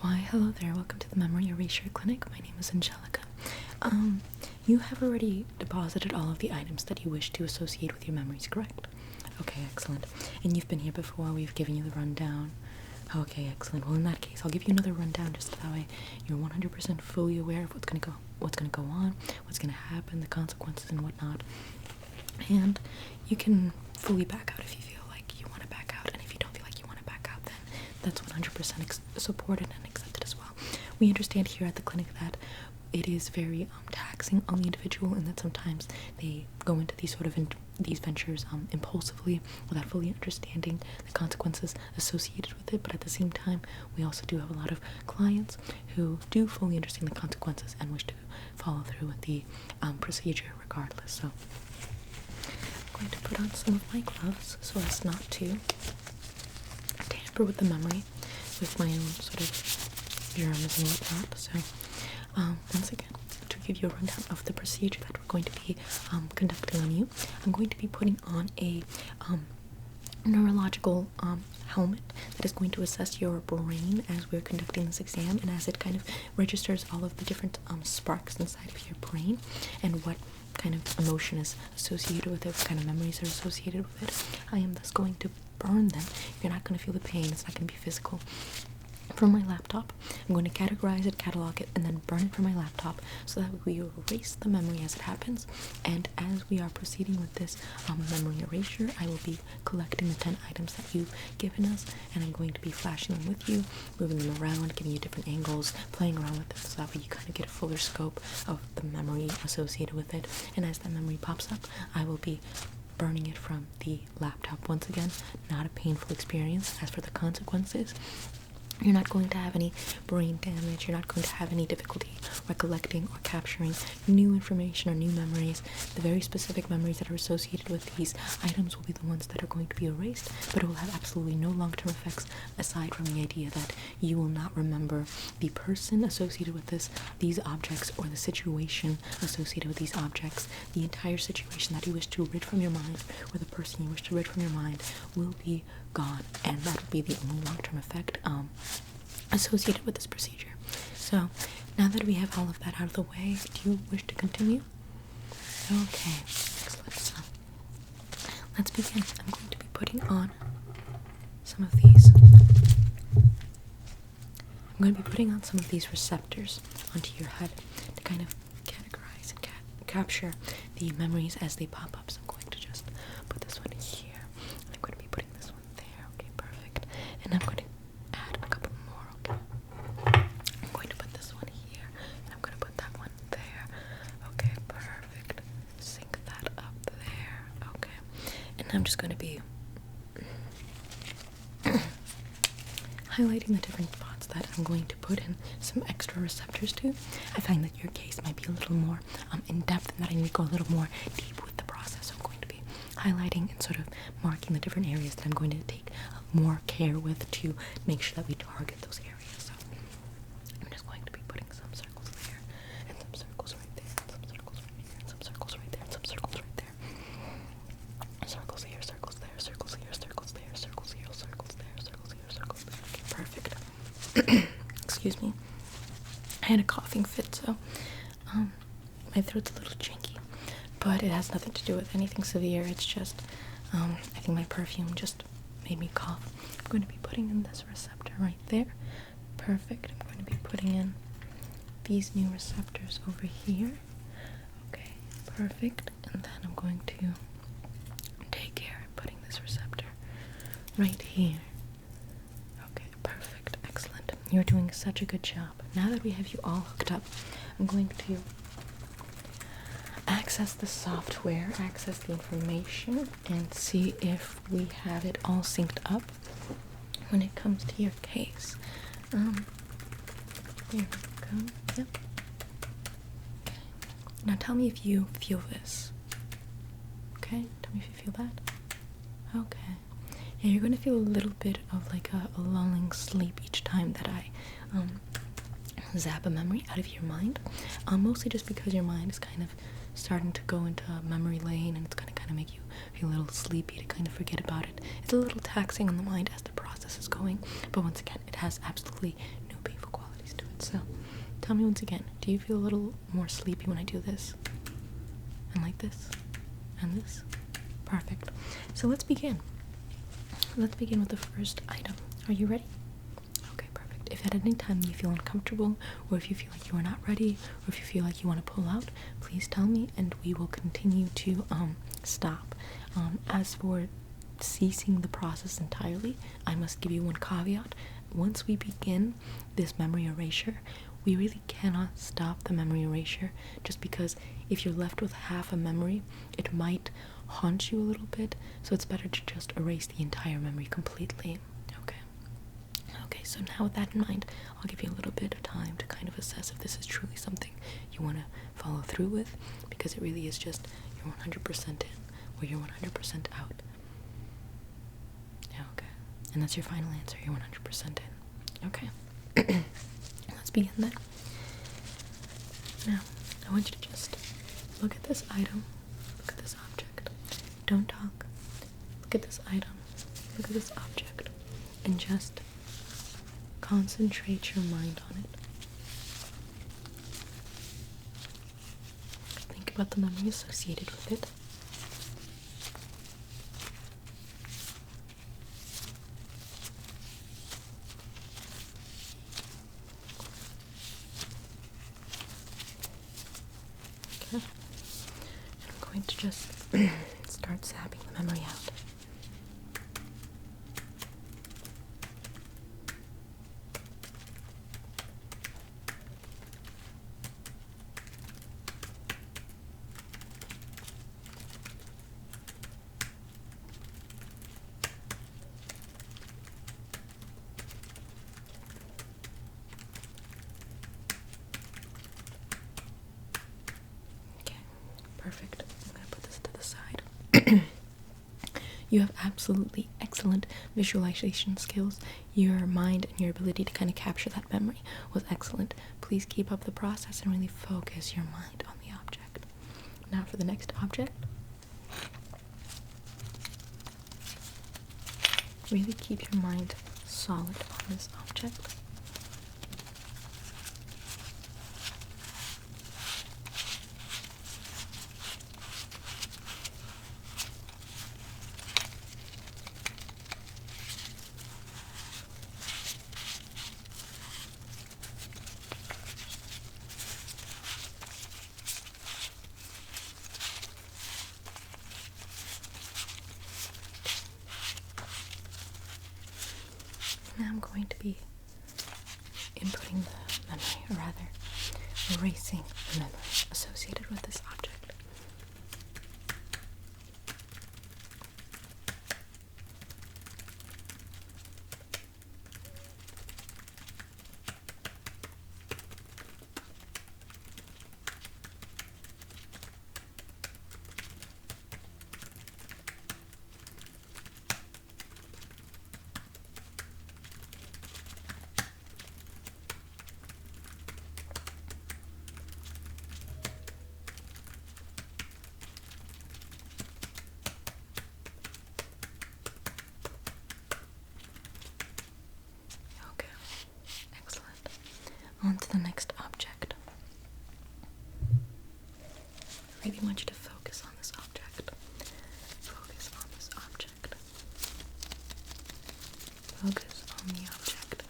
Why, hello there. Welcome to the Memory Erasure Clinic. My name is Angelica. You have already deposited all of the items that you wish to associate with your memories, correct? Okay, excellent. And you've been here before. We've given you the rundown. Okay, excellent. Well, in that case, I'll give you another rundown just that way you're 100% fully aware of what's gonna go on, what's gonna happen, the consequences and whatnot. And you can fully back out if you feel like you want to back out, and if you don't feel like you want to back out, then that's 100% supported and accepted as well. We understand here at the clinic that it is very taxing on the individual, and that sometimes they go into these sort of these ventures impulsively without fully understanding the consequences associated with it. But at the same time, we also do have a lot of clients who do fully understand the consequences and wish to follow through with the procedure regardless. So I'm going to put on some of my gloves so as not to tamper with the memory with my own sort of germs and whatnot. So once again, to give you a rundown of the procedure that we're going to be conducting on you, I'm going to be putting on a neurological helmet that is going to assess your brain as we're conducting this exam, and as it kind of registers all of the different sparks inside of your brain and what kind of emotion is associated with it, what kind of memories are associated with it. I am thus going to burn them. You're not going to feel the pain. It's not going to be physical. From my laptop, I'm going to categorize it, catalog it, and then burn it from my laptop so that we erase the memory as it happens. And as we are proceeding with this memory erasure, I will be collecting the 10 items that you've given us, and I'm going to be flashing them with you, moving them around, giving you different angles, playing around with them so that way you kind of get a fuller scope of the memory associated with it. And as that memory pops up, I will be burning it from the laptop. Once again, not a painful experience. As for the consequences, you're not going to have any brain damage. You're not going to have any difficulty recollecting or capturing new information or new memories. The very specific memories that are associated with these items will be the ones that are going to be erased, but it will have absolutely no long-term effects aside from the idea that you will not remember the person associated with these objects, or the situation associated with these objects. The entire situation that you wish to rid from your mind, or the person you wish to rid from your mind, will be gone, and that will be the only long-term effect associated with this procedure. So now that we have all of that out of the way, do you wish to continue? Okay, excellent. So let's begin. I'm going to be putting on some of these. I'm going to be putting on some of these receptors onto your head to kind of categorize and capture the memories as they pop up. So I'm going to just put this one here, and I'm going to be putting this one there. Okay, perfect. And I'm going to add a couple more. Okay, I'm going to put this one here, and I'm going to put that one there. Okay, perfect. Sync that up there. Okay, and I'm just going to be highlighting the different spots that I'm going to put in some extra receptors to. I find that your case might be a little more in depth, and that I need to go a little more deep with the process. So I'm going to be highlighting and sort of marking the different areas that I'm going to take more care with to make sure that we target those areas. So I'm just going to be putting some circles there, and some circles right there, and some circles right here, and some circles right there, and some circles right there. Circles here, circles there, circles here, circles there, circles here, circles there, circles here, circles there. Okay, perfect. Excuse me. I had a coughing fit, so my throat's a little janky, but it has nothing to do with anything severe. It's just I think my perfume just made me cough. I'm going to be putting in this receptor right there. Perfect. I'm going to be putting in these new receptors over here. Okay, perfect. And then I'm going to take care of putting this receptor right here. Okay, perfect. Excellent. You're doing such a good job. Now that we have you all hooked up, I'm going to access the software, access the information, and see if we have it all synced up when it comes to your case. Here we go. Yep. Okay. Now tell me if you feel this. Okay? Tell me if you feel that. Okay. Yeah, you're going to feel a little bit of like a lulling sleep each time that I zap a memory out of your mind. Mostly just because your mind is kind of starting to go into memory lane, and it's going to kind of make you feel a little sleepy to kind of forget about it. It's a little taxing on the mind as the process is going, but once again, it has absolutely no painful So, tell me once again, do you feel a little more sleepy when I do this? And like this? And this? Perfect. So let's begin. Let's begin with the first item. Are you ready? Okay, perfect. If at any time you feel uncomfortable, or if you feel like you are not ready, or if you feel like you want to pull out, please tell me and we will continue to stop. As for ceasing the process entirely, I must give you one caveat. Once we begin this memory erasure, we really cannot stop the memory erasure, just because if you're left with half a memory, it might haunt you a little bit, so it's better to just erase the entire memory completely. Okay, so now with that in mind, I'll give you a little bit of time to kind of assess if this is truly something you want to follow through with, because it really is just you're 100% in or you're 100% out. Yeah, okay. And that's your final answer, you're 100% in. Okay. Let's begin then. Now, I want you to just look at this item, look at this object. Don't talk. Look at this item, look at this object, and just concentrate your mind on it. Think about the memory associated with it. Okay. And I'm going to just start zapping the memory out. Perfect. I'm going to put this to the side. You have absolutely excellent visualization skills. Your mind and your ability to kind of capture that memory was excellent. Please keep up the process and really focus your mind on the object. Now for the next object. Really keep your mind solid on this object. Now I'm going to be inputting the memory, or rather, erasing the memory associated with this object. Okay, excellent. On to the next object. I really want you to focus on this object. Focus on this object. Focus on the object.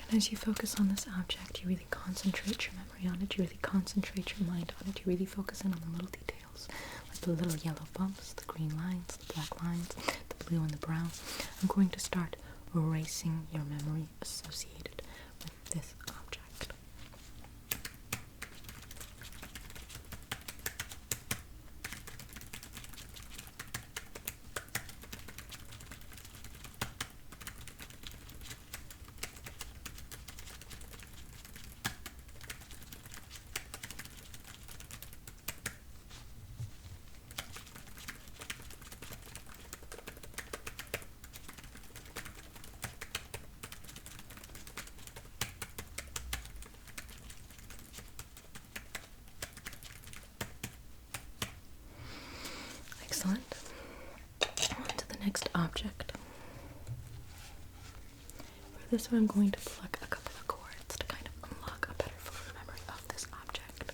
And as you focus on this object, you really concentrate your memory on it, you really concentrate your mind on it, you really focus in on the little details, like the little yellow bumps, the green lines, the black lines, the blue and the brown. I'm going to start erasing your memory associated with this object. next object. For this one, I'm going to pluck a couple of chords to kind of unlock a better full memory of this object.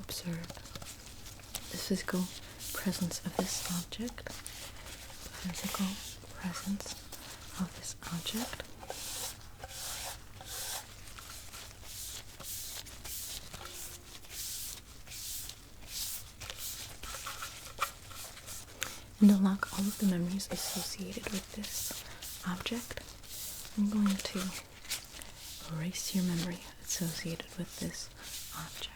Observe the physical presence of this object. Physical presence of this object. And unlock all of the memories associated with this object. I'm going to erase your memory associated with this object.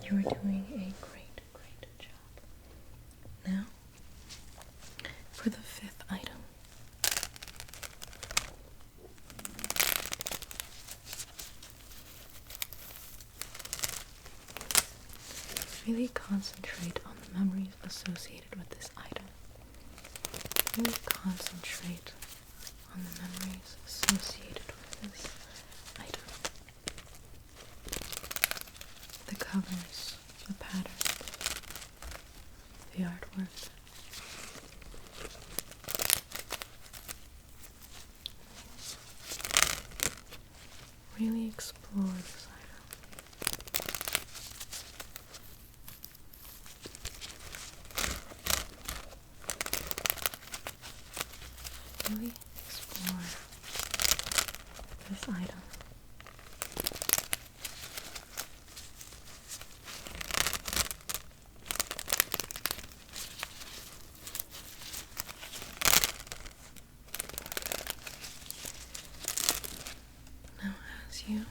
You are doing a great, great job. Now, for the fifth item. Really concentrate on the memories associated with this item. Really concentrate on the memories associated with this item. The colors, the patterns, the artwork. Really explore this item. Really explore this item. Now, as you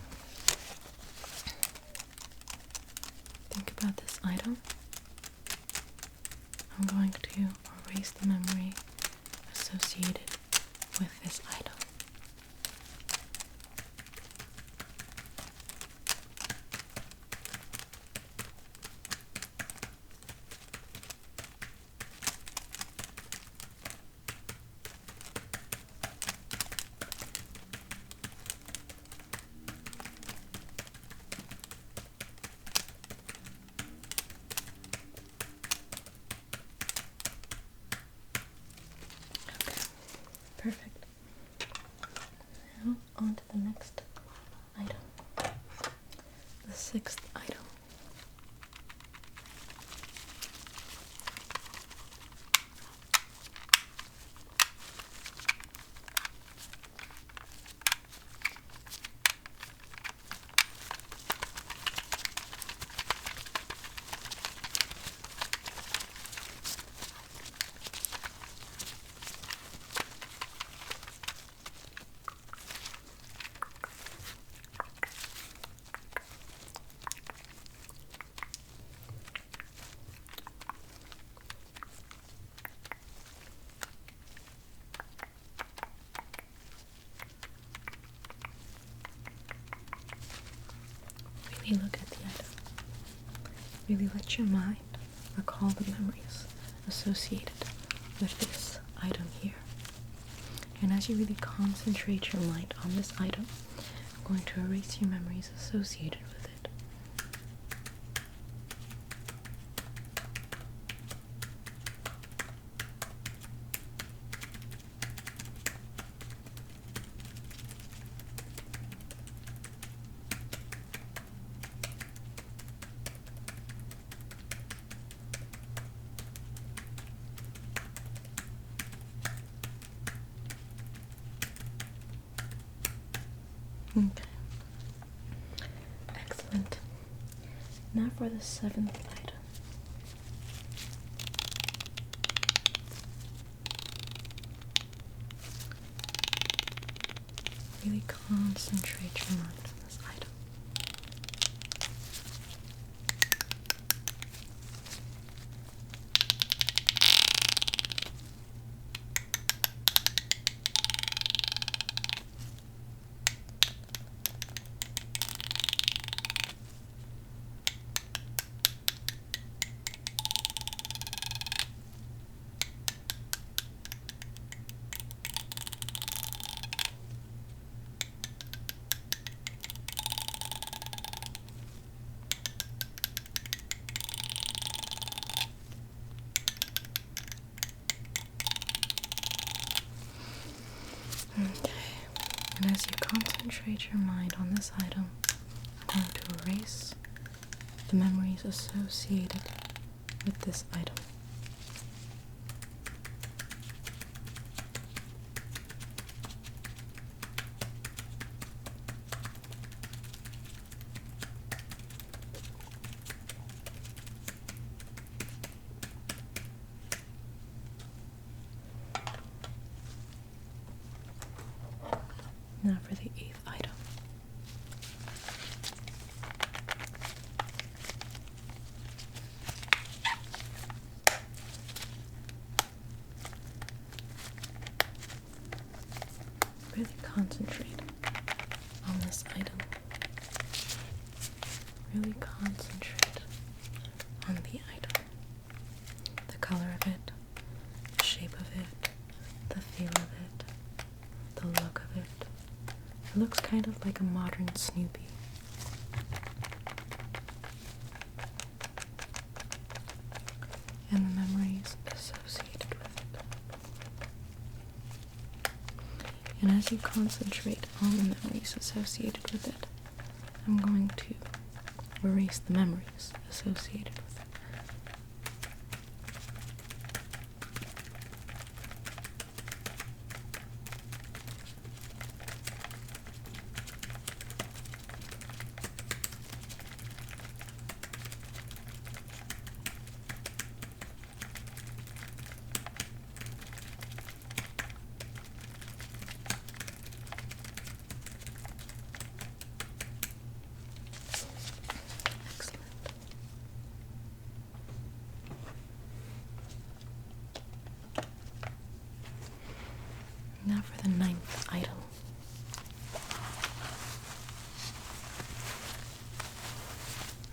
think about this item, I'm going to erase the memory associated with this item. Perfect. Now on to the next item. The sixth item. Really look at the item. Really let your mind recall the memories associated with this item here. And as you really concentrate your mind on this item, I'm going to erase your memories associated with it. Now for the seventh item. Really concentrate your mind on this item. Okay, and as you concentrate your mind on this item, I'm going to erase the memories associated with this item. Now for the eighth item. Really concentrate on this item. Really concentrate on the item. The color of it, the shape of it, the feel of it, the look of it. It looks kind of like a modern Snoopy. And the memories associated with it. And as you concentrate on the memories associated with it, I'm going to erase the memories associated with it. Now for the ninth item.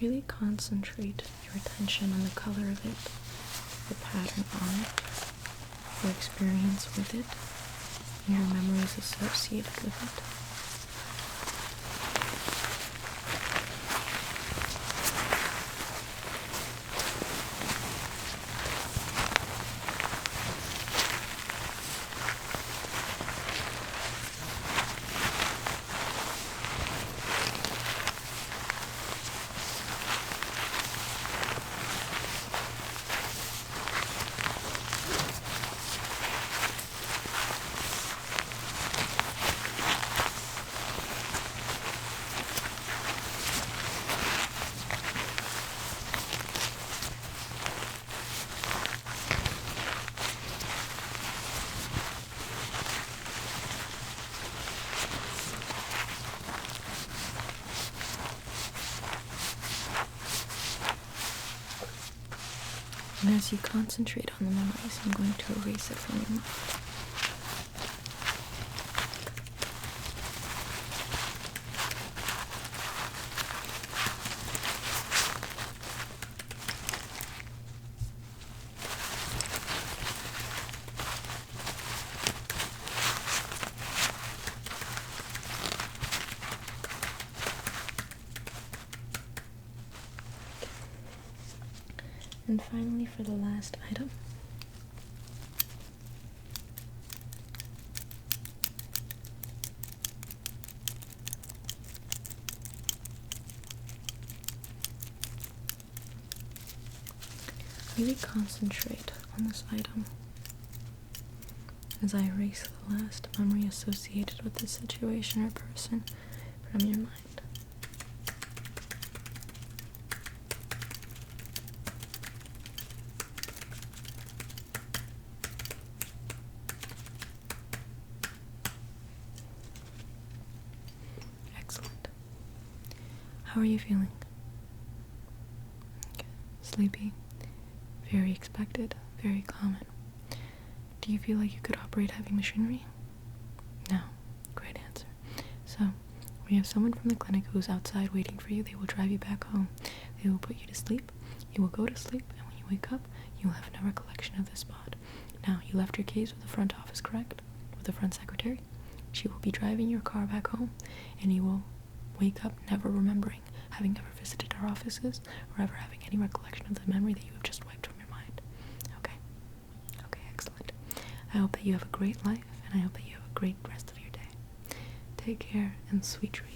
Really concentrate your attention on the color of it, the pattern on it, your experience with it, and your memories associated with it. And as you concentrate on the memories, I'm going to erase it from your mind. And finally, for the last item, really concentrate on this item as I erase the last memory associated with this situation or person from your mind. How are you feeling? Okay. Sleepy? Very expected, very common. Do you feel like you could operate heavy machinery? No. Great answer. So, we have someone from the clinic who's outside waiting for you. They will drive you back home. They will put you to sleep. You will go to sleep, and when you wake up, you will have no recollection of the spot. Now, you left your keys with the front office, correct? With the front secretary? She will be driving your car back home, and you will wake up never remembering having ever visited our offices or ever having any recollection of the memory that you have just wiped from your mind. Okay? Okay, excellent. I hope that you have a great life, and I hope that you have a great rest of your day. Take care, and sweet dreams.